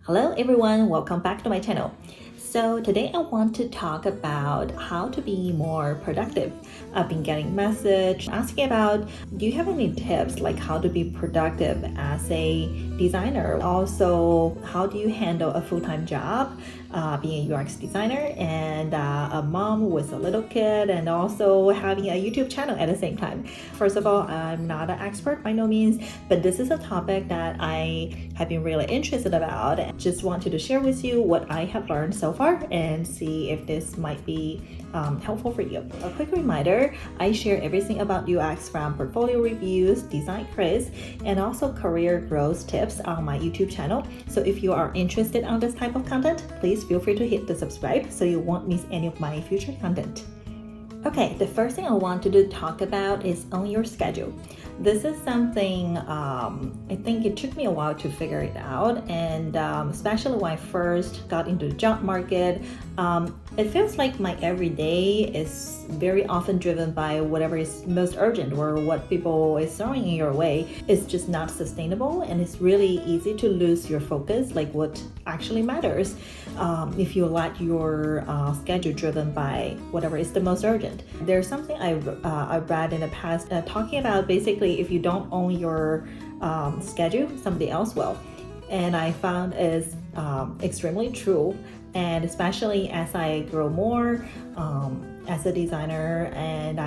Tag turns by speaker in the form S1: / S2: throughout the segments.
S1: Hello everyone, welcome back to my channel. So today I want to talk about how to be more productive. I've been getting message asking about, do you have any tips like how to be productive as a designer? Also, how do you handle a full-time job, being a UX designer and a mom with a little kid and also having a YouTube channel at the same time? First of all, I'm not an expert by no means, but this is a topic that I have been really interested about and just wanted to share with you what I have learned so far and see if this might be helpful for you. A quick reminder, I share everything about UX from portfolio reviews, design quiz, and also career growth tips on my YouTube channel. So if you are interested in this type of content, please feel free to hit the subscribe so you won't miss any of my future content. Okay, the first thing I wanted to talk about is own your schedule. This is something I think it took me a while to figure it out, and especially when I first got into the job market, it feels like my everyday is very often driven by whatever is most urgent or what people is throwing in your way. It's just not sustainable, and it's really easy to lose your focus, like what actually matters, if you let your schedule driven by whatever is the most urgent. There's something I read in the past talking about basically if you don't own your schedule, somebody else will. And I found is extremely true. And especially as I grow more as a designer, and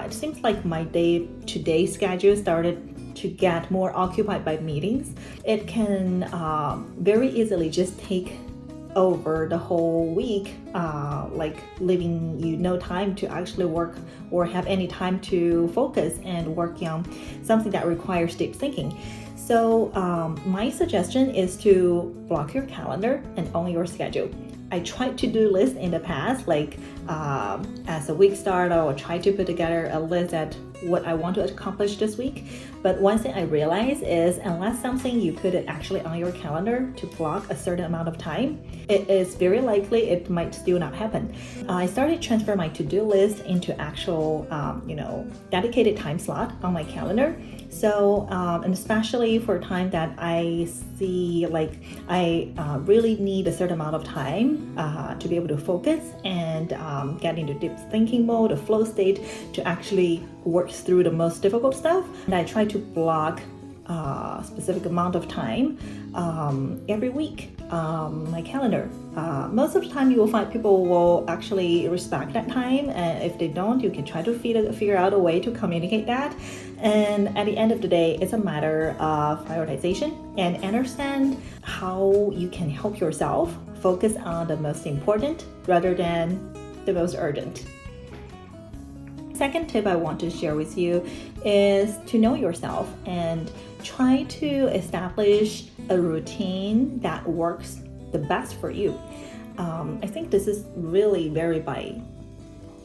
S1: it seems like my day-to-day schedule started to get more occupied by meetings. It can very easily just take over the whole week, like leaving you no time to actually work or have any time to focus and work on something that requires deep thinking. So my suggestion is to block your calendar and own your schedule. I tried to do lists in the past, like as a week start, I will try to put together a list at what I want to accomplish this week. But one thing I realized is unless something you put it actually on your calendar to block a certain amount of time, it is very likely it might still not happen. I started transfer my to-do list into actual, dedicated time slot on my calendar. So, and especially for time that I see like I really need a certain amount of time to be able to focus and get into deep thinking mode, a flow state to actually work through the most difficult stuff. And I try to block a specific amount of time every week my calendar. Most of the time you will find people will actually respect that time, and if they don't, you can try to figure out a way to communicate that. And at the end of the day, it's a matter of prioritization and understand how you can help yourself focus on the most important rather than the most urgent. Second tip I want to share with you is to know yourself and try to establish a routine that works the best for you. I think this is really varied by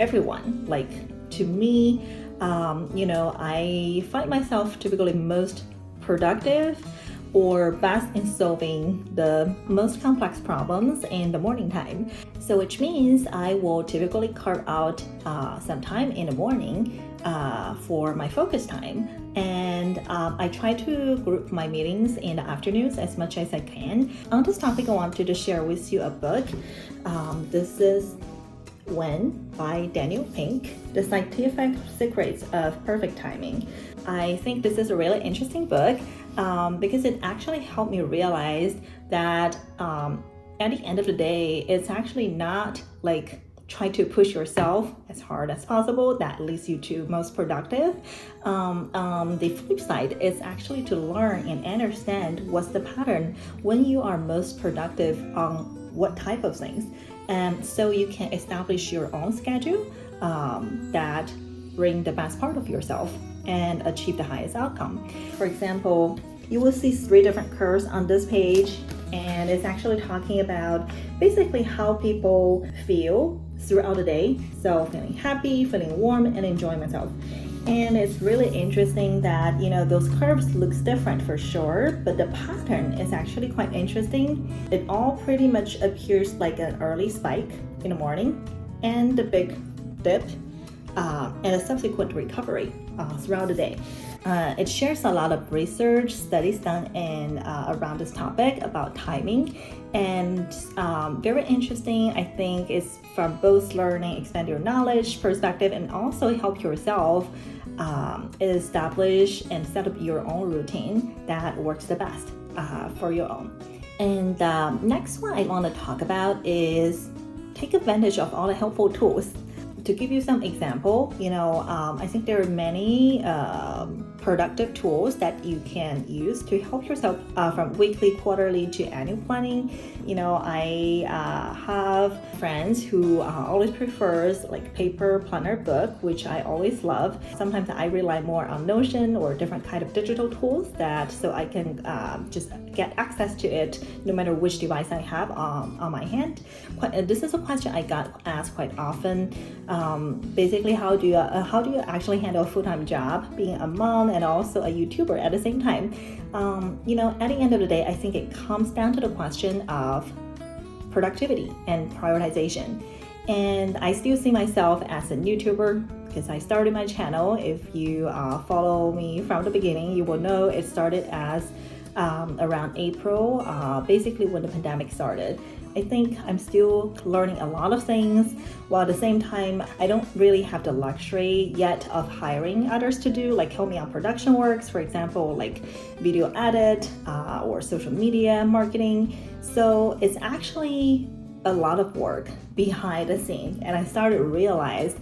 S1: everyone. Like to me, I find myself typically most productive or best in solving the most complex problems in the morning time. So which means I will typically carve out some time in the morning for my focus time. And I try to group my meetings in the afternoons as much as I can. On this topic, I wanted to share with you a book. This is When by Daniel Pink, The Scientific Secrets of Perfect Timing. I think this is a really interesting book because it actually helped me realize that at the end of the day, it's actually not like try to push yourself as hard as possible that leads you to most productive. The flip side is actually to learn and understand what's the pattern when you are most productive on what type of things. And so you can establish your own schedule that bring the best part of yourself and achieve the highest outcome. For example, you will see 3 different curves on this page, and it's actually talking about basically how people feel throughout the day. So feeling happy, feeling warm, and enjoying myself. And it's really interesting that, those curves looks different for sure, but the pattern is actually quite interesting. It all pretty much appears like an early spike in the morning and the big dip and a subsequent recovery. throughout the day. It shares a lot of research studies done in around this topic about timing, and very interesting. I think it's from both learning, expand your knowledge perspective, and also help yourself establish and set up your own routine that works the best for your own. And next one I want to talk about is take advantage of all the helpful tools. To give you some example, I think there are many productive tools that you can use to help yourself from weekly, quarterly to annual planning. I have friends who always prefers like paper planner book, which I always love. Sometimes I rely more on Notion or different kind of digital tools so I can just get access to it no matter which device I have on my hand. This is a question I got asked quite often. Basically, how do you actually handle a full-time job, being a mom and also a YouTuber at the same time? At the end of the day, I think it comes down to the question of productivity and prioritization. And I still see myself as a YouTuber because I started my channel. If you follow me from the beginning, you will know it started as around April, basically when the pandemic started. I think I'm still learning a lot of things, while at the same time, I don't really have the luxury yet of hiring others to do, like help me on production works, for example, like video edit or social media marketing. So it's actually a lot of work behind the scenes. And I started to realize,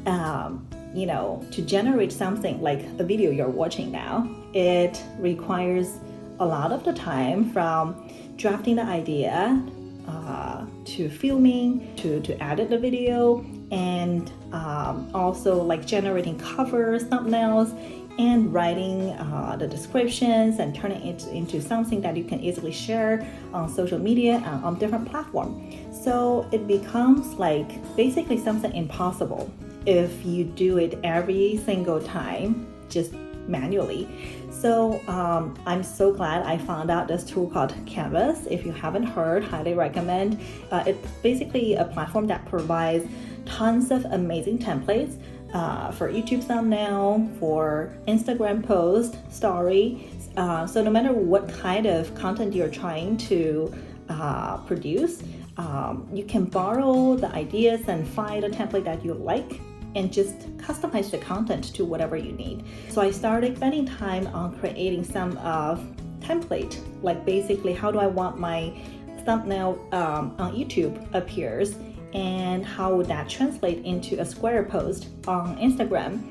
S1: to generate something like a video you're watching now, it requires a lot of the time from drafting the idea to filming, to edit the video, and also like generating covers, thumbnails, and writing the descriptions and turning it into something that you can easily share on social media and on different platforms. So it becomes like basically something impossible if you do it every single time, just manually. So I'm so glad I found out this tool called Canvas. If you haven't heard, highly recommend. It's basically a platform that provides tons of amazing templates for YouTube thumbnail, for Instagram post, story. So no matter what kind of content you're trying to produce, you can borrow the ideas and find a template that you like and just customize the content to whatever you need. So I started spending time on creating some of template, like basically how do I want my thumbnail on YouTube appears, and how would that translate into a square post on Instagram.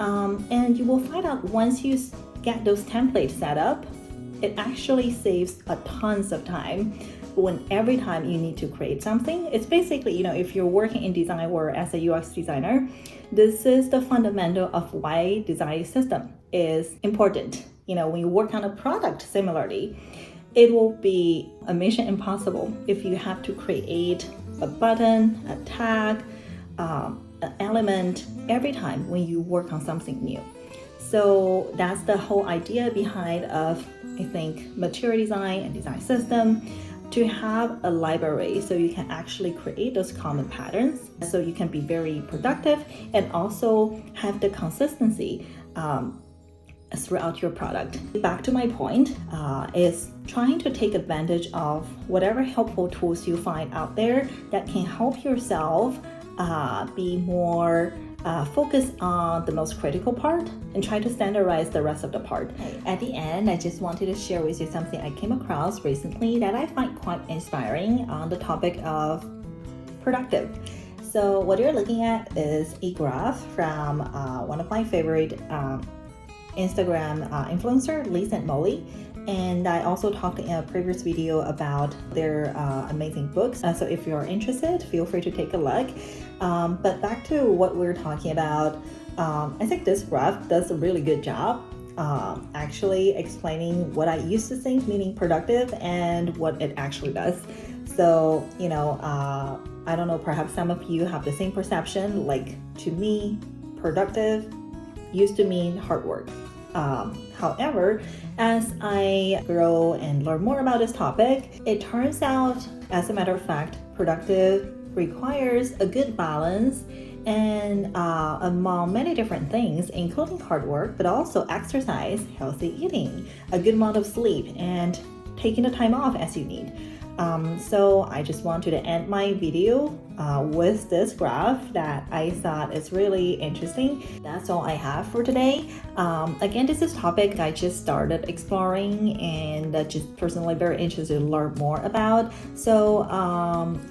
S1: And you will find out once you get those templates set up, it actually saves a tons of time. When every time you need to create something, it's basically, if you're working in design or as a UX designer, this is the fundamental of why design system is important. When you work on a product similarly, it will be a mission impossible if you have to create a button, a tag, an element every time when you work on something new. So that's the whole idea behind of, I think, material design and design system, to have a library so you can actually create those common patterns so you can be very productive and also have the consistency throughout your product. Back to my point is trying to take advantage of whatever helpful tools you find out there that can help yourself be more focus on the most critical part and try to standardize the rest of the part. At the end, I just wanted to share with you something I came across recently that I find quite inspiring on the topic of productive. So what you're looking at is a graph from one of my favorite Instagram influencer, Lisa and Molly. And I also talked in a previous video about their amazing books. So if you're interested, feel free to take a look. But back to what we're talking about, I think this graph does a really good job actually explaining what I used to think meaning productive and what it actually does. So, I don't know, perhaps some of you have the same perception. Like, to me, productive used to mean hard work. However, as I grow and learn more about this topic, it turns out, as a matter of fact, productive requires a good balance And among many different things, including hard work, but also exercise, healthy eating, a good amount of sleep, and taking the time off as you need. So I just wanted to end my video with this graph that I thought is really interesting. That's all I have for today. Again, this is a topic I just started exploring and just personally very interested to learn more about. So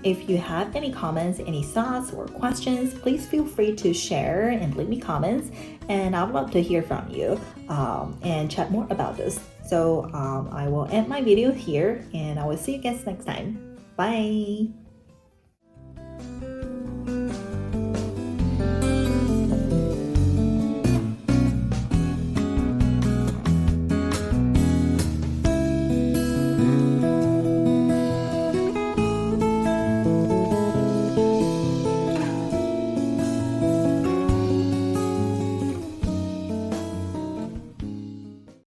S1: if you have any comments, any thoughts or questions, please feel free to share and leave me comments. And I would love to hear from you and chat more about this. So I will end my video here and I will see you guys next time. Bye!